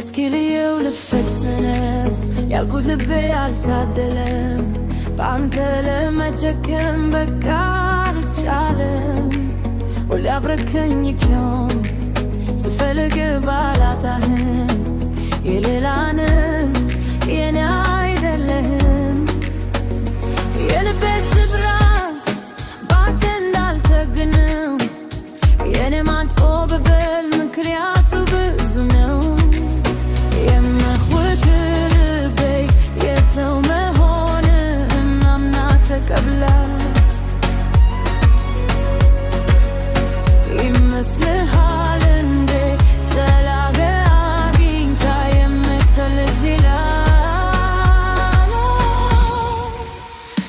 እስኪልየው ልፈትነው ያልኩት ልቤ አልታደለም በአንተ ለመጨከም በቃ አልቻለም ሁሌ አብረከኝ ኪዮን ስፈልግ ባላጣህም የሌላን የኔ አይደለህም የልቤ ስብራት ባንተ እንዳልተግነው የኔ ማንጦብበል ምክንያቱ ብዙ ነው የመህወክ ልቤ የሰው መሆንን አምና ተቀብላ ይመስልሃል እንዴ ሰላገ አግኝታ የምትልጅ ይላል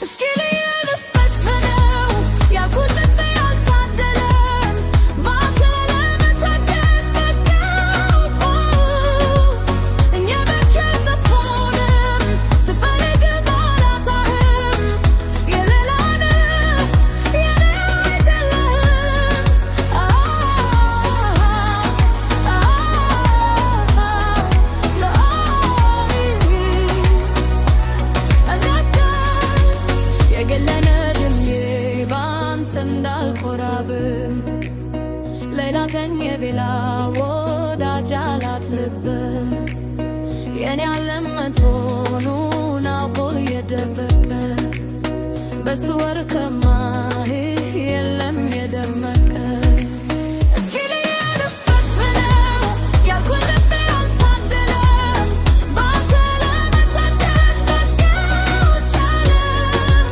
እስኪ ልየው ልፈትነው ያልኩት ልቤ አልታደለም ባንተ ለመጨከም በቃ እኛ በከበት ሆነም ስፈልግ ባላጣህም የሌላን የኔ አይደለህም ሌላ ከኔ ቢላ ወዳጅ አላትልበት የኔ ዓለም መቶኑን አውቆ የደበቀ በሱ ወር ከማይህ የለም የደመቀ እስኪ ልየው ልፈትነው ያልኩት ልቤ አልታደለም ባንተ ለመጨከም በቃ አልቻለም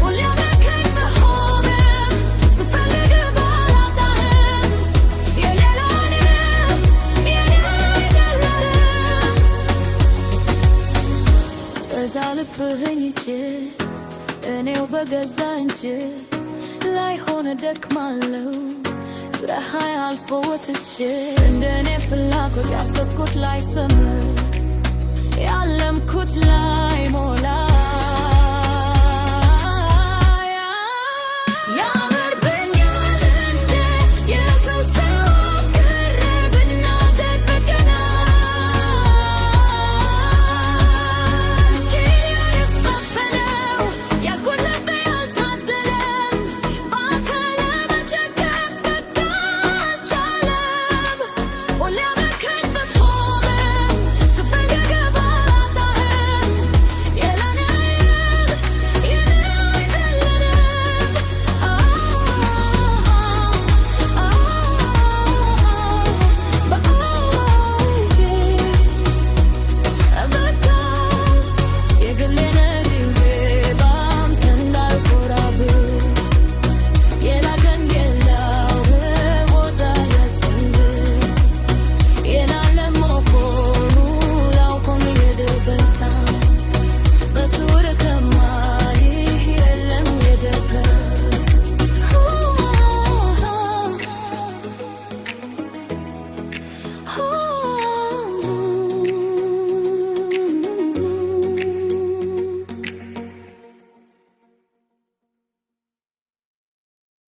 ሁሌ አብረከኝ ብሆንም ስፈልግ ባላጣህም የሌላን የኔ አይደለህም ተዛልብህኝ ይቼ እኔው በገዛ እንጂ ላይሆን ደክማለሁ ፀሐይ አልፎ ወጥቼ እንደኔ ፍላጎት ያሰብኩት ላይሰምር ያለምኩት ላይሞላ